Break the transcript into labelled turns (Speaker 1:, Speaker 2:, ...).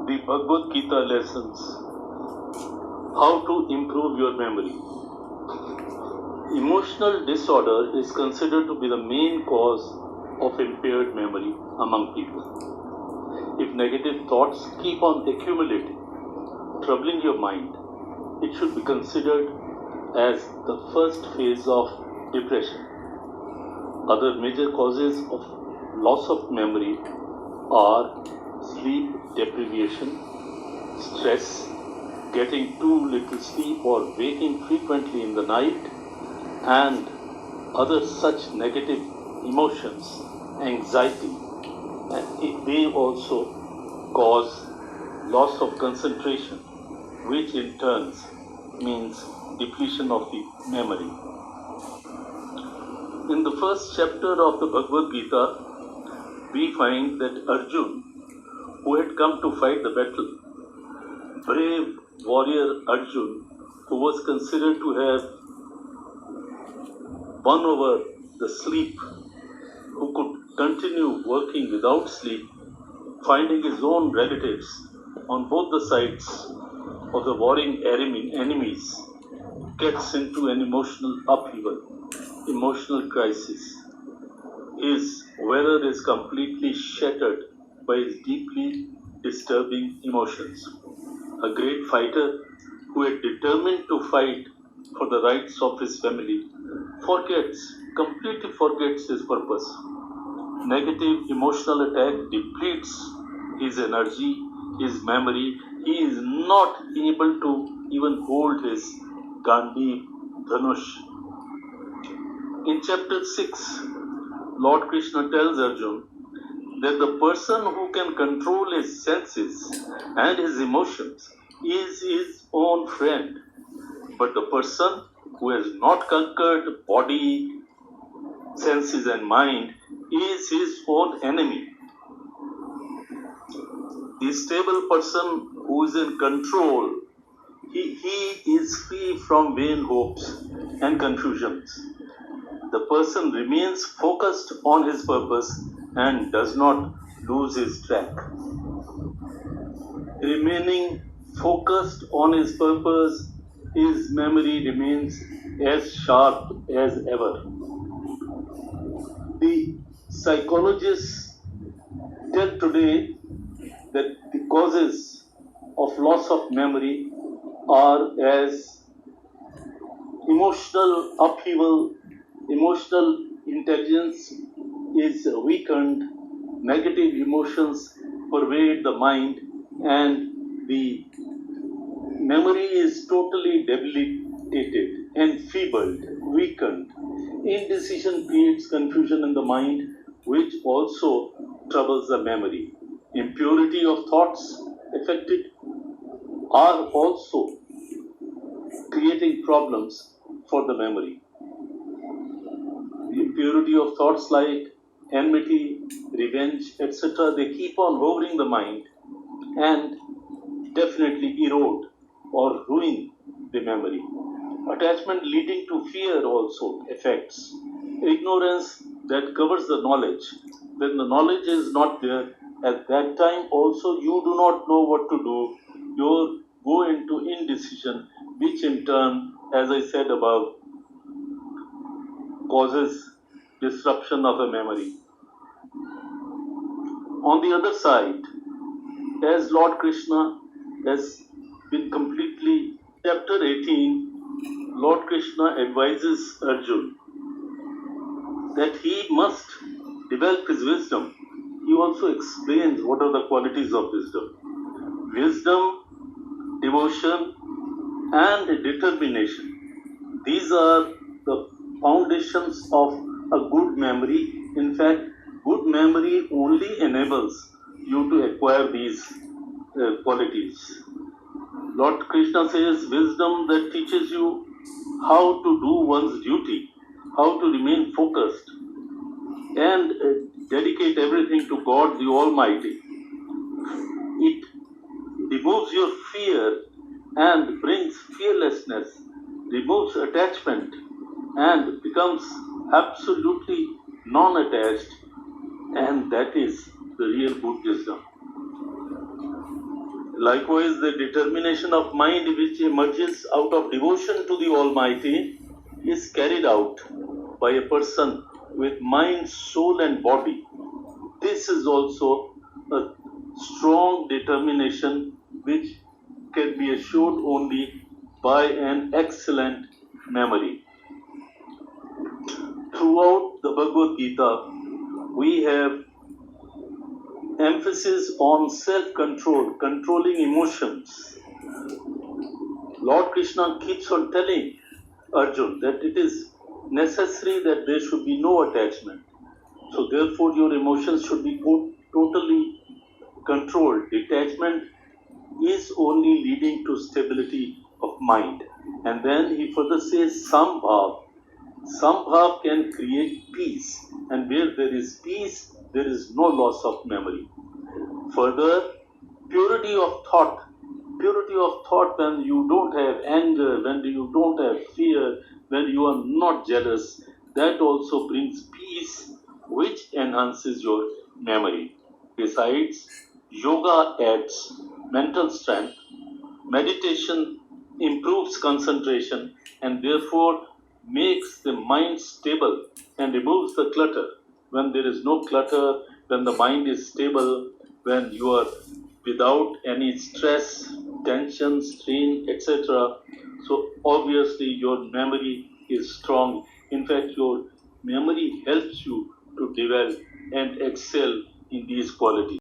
Speaker 1: the Bhagavad Gita lessons. How to improve your memory. Emotional disorder is considered to be the main cause of impaired memory among people. If negative thoughts keep on accumulating, troubling your mind, it should be considered as the first phase of depression. Other major causes of loss of memory are sleep deprivation, stress, getting too little sleep or waking frequently in the night, and other such negative emotions, anxiety, and it may also cause loss of concentration, which in turn means depletion of the memory. In the first chapter of the Bhagavad Gita, we find that Arjun, who had come to fight the battle, brave warrior Arjun, who was considered to have won over the sleep, who could continue working without sleep, finding his own relatives on both the sides of the warring enemies, gets into an emotional upheaval, emotional crisis. His weather is completely shattered by his deeply disturbing emotions. A great fighter who had determined to fight for the rights of his family completely forgets his purpose. Negative emotional attack depletes his energy, his memory. He is not able to even hold his Gandhi Dhanush. In chapter 6, Lord Krishna tells Arjun that the person who can control his senses and his emotions is his own friend. But the person who has not conquered body, senses and mind is his own enemy. The stable person who is in control, he is free from vain hopes and confusions. The person remains focused on his purpose and does not lose his track. Remaining focused on his purpose, his memory remains as sharp as ever. The psychologists tell today that the causes of loss of memory are as emotional upheaval, emotional intelligence is weakened, negative emotions pervade the mind, and the memory is totally debilitated, enfeebled, weakened. Indecision creates confusion in the mind, which also troubles the memory. Impurity of thoughts affected are also creating problems for the memory. The impurity of thoughts like enmity, revenge, etc., they keep on hovering the mind and definitely erode or ruin the memory. Attachment leading to fear also affects. Ignorance that covers the knowledge. When the knowledge is not there, at that time also you do not know what to do. You go into indecision, which in turn, as I said above, causes disruption of the memory. On the other side, as Lord Krishna has been completely, chapter 18, Lord Krishna advises Arjun that he must develop his wisdom. He also explains what are the qualities of wisdom. Wisdom, devotion, and determination. These are the foundations of a good memory. In fact, good memory only enables you to acquire these qualities. Lord Krishna says wisdom that teaches you how to do one's duty, how to remain focused, and dedicate everything to God the Almighty. It removes your fear and brings fearlessness, removes attachment, and becomes absolutely non-attached, and that is the real good wisdom. Likewise, the determination of mind which emerges out of devotion to the Almighty is carried out by a person with mind, soul, and body. This is also a strong determination which can be assured only by an excellent memory. Throughout the Bhagavad Gita, we have emphasis on self-control, controlling emotions. Lord Krishna keeps on telling Arjun that it is necessary that there should be no attachment. So therefore your emotions should be totally controlled. Detachment is only leading to stability of mind. And then he further says Sambhav. Sambhav can create peace. And where there is peace, there is no loss of memory. Further, purity of thought. Purity of thought when you don't have anger, when you don't have fear, when you are not jealous, that also brings peace which enhances your memory. Besides, yoga adds mental strength, meditation improves concentration and therefore makes the mind stable and removes the clutter. When there is no clutter, when the mind is stable, when you are without any stress, tension, strain, etc. So obviously your memory is strong. In fact, your memory helps you to develop and excel in these qualities.